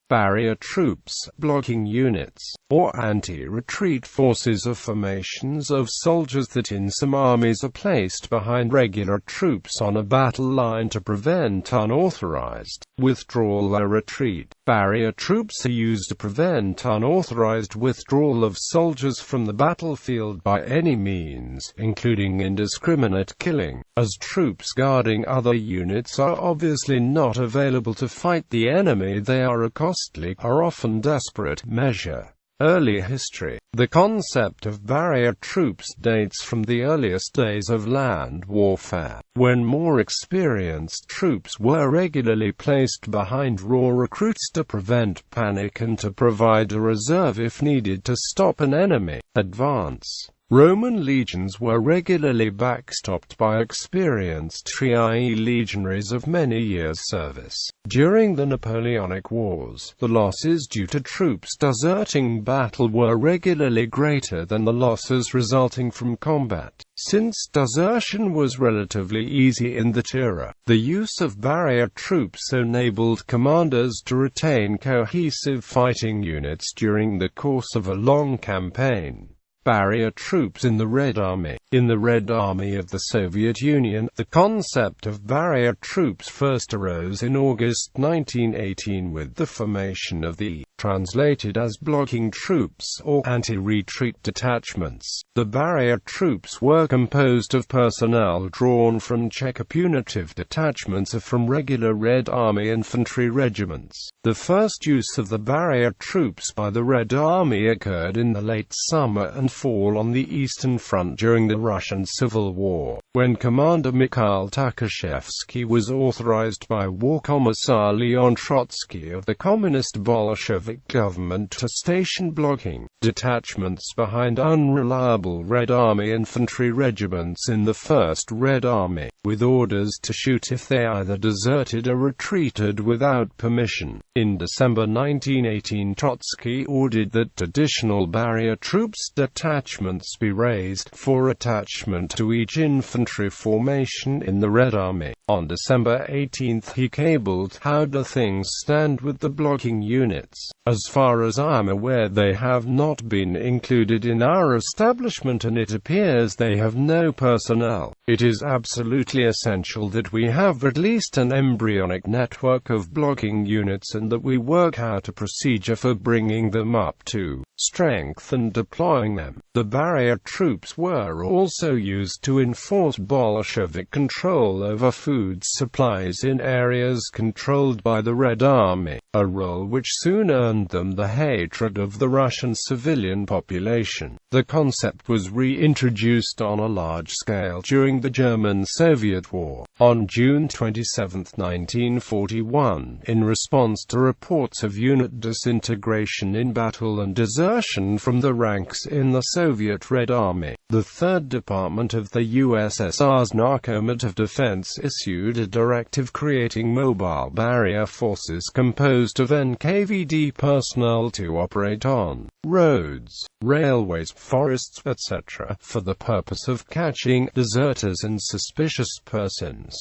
Barrier troops, blocking units, or anti-retreat forces are formations of soldiers that in some armies are placed behind regular troops on a battle line to prevent unauthorized withdrawal or retreat. Barrier troops are used to prevent unauthorized withdrawal of soldiers from the battlefield by any means, including indiscriminate killing, as troops guarding other units are obviously not available to fight the enemy. They are a costly, or often desperate, measure. Early history. The concept of barrier troops dates from the earliest days of land warfare, when more experienced troops were regularly placed behind raw recruits to prevent panic and to provide a reserve if needed to stop an enemy advance. Roman legions were regularly backstopped by experienced i.e. legionaries of many years' service. During the Napoleonic Wars, the losses due to troops deserting battle were regularly greater than the losses resulting from combat. Since desertion was relatively easy in that era, the use of barrier troops enabled commanders to retain cohesive fighting units during the course of a long campaign. Barrier troops in the Red Army. In the Red Army of the Soviet Union, the concept of barrier troops first arose in August 1918 with the formation of the translated as blocking troops or anti-retreat detachments. The barrier troops were composed of personnel drawn from Cheka punitive detachments or from regular Red Army infantry regiments. The first use of the barrier troops by the Red Army occurred in the late summer and fall on the Eastern Front during the Russian Civil War, when Commander Mikhail Tukhachevsky was authorized by War Commissar Leon Trotsky of the Communist Bolshevik government to station blocking detachments behind unreliable Red Army infantry regiments in the 1st Red Army, with orders to shoot if they either deserted or retreated without permission. In December 1918, Trotsky ordered that additional barrier troops detachments be raised for attachment to each infantry formation in the Red Army. On December 18 he cabled, "How do things stand with the blocking units? As far as I am aware, they have not been included in our establishment and it appears they have no personnel. It is absolutely essential that we have at least an embryonic network of blocking units and that we work out a procedure for bringing them up to strength and deploying them." The barrier troops were also used to enforce Bolshevik control over food supplies in areas controlled by the Red Army, a role which soon earned them the hatred of the Russian civilian population. The concept was reintroduced on a large scale during the German-Soviet War. On June 27, 1941, in response to reports of unit disintegration in battle and desertion from the ranks in the Soviet Red Army, the 3rd Department of the USSR's Narkomat of Defense issued a directive creating mobile barrier forces composed of NKVD personnel to operate on roads, railways, forests, etc., for the purpose of catching deserters and suspicious persons.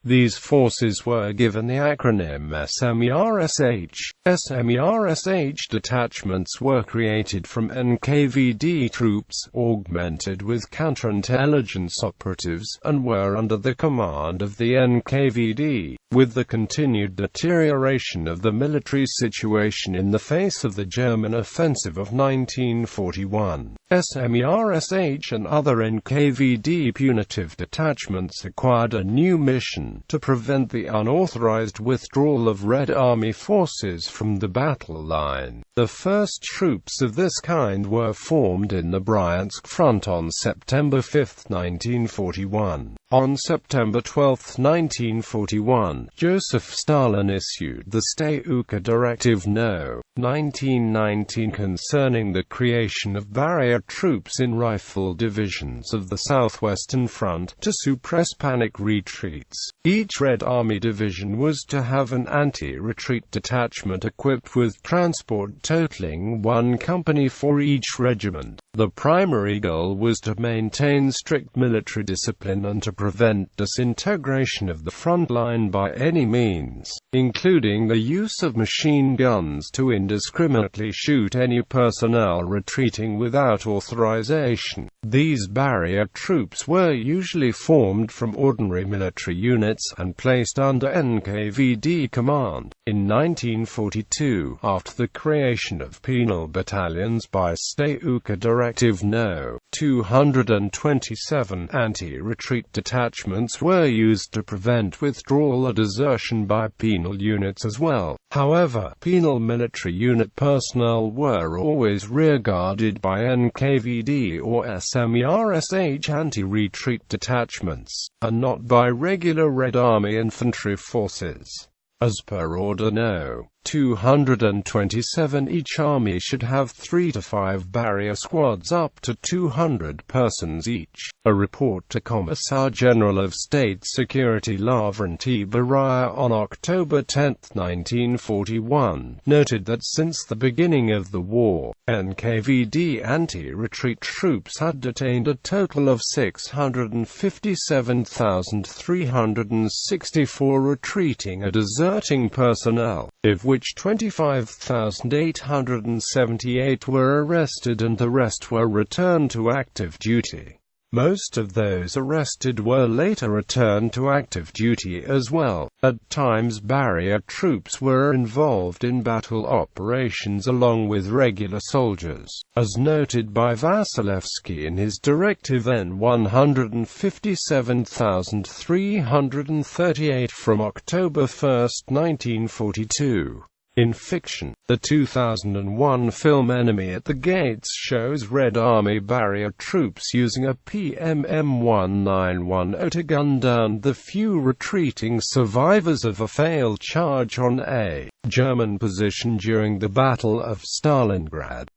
These forces were given the acronym SMERSH. SMERSH detachments were created from NKVD troops, augmented with counterintelligence operatives, and were under the command of the NKVD. With the continued deterioration of the military situation in the face of the German offensive of 1941, SMERSH and other NKVD punitive detachments acquired a new mission: to prevent the unauthorized withdrawal of Red Army forces from the battle line. The first troops of this kind were formed in the Bryansk front on September 5, 1941. On September 12, 1941, Joseph Stalin issued the Statute Directive No. 1919 concerning the creation of barrier troops in rifle divisions of the Southwestern Front, to suppress panic retreats. Each Red Army division was to have an anti-retreat detachment equipped with transport totaling 1 company for each regiment. The primary goal was to maintain strict military discipline and to prevent disintegration of the front line by any means, including the use of machine guns to indiscriminately shoot any personnel retreating without authorization. These barrier troops were usually formed from ordinary military units and placed under NKVD command. In 1942, after the creation of penal battalions by Stateuka Directive No. 227, anti-retreat detachments were used to prevent withdrawal or desertion by penal units as well. However, penal military unit personnel were always rearguarded by NKVD or SMERSH anti-retreat detachments, and not by regular Red Army infantry forces. As per Order No. 227, each army should have 3 to 5 barrier squads up to 200 persons each. A report to Commissar General of State Security Lavrentiy-Beria on October 10, 1941, noted that since the beginning of the war, NKVD anti-retreat troops had detained a total of 657,364 retreating or deserting personnel, of which 25,878 were arrested and the rest were returned to active duty. Most of those arrested were later returned to active duty as well. At times barrier troops were involved in battle operations along with regular soldiers, as noted by Vasilevsky in his Directive N 157,338 from October 1, 1942. In fiction, the 2001 film Enemy at the Gates shows Red Army barrier troops using a PMM-1910 to gun down the few retreating survivors of a failed charge on a German position during the Battle of Stalingrad.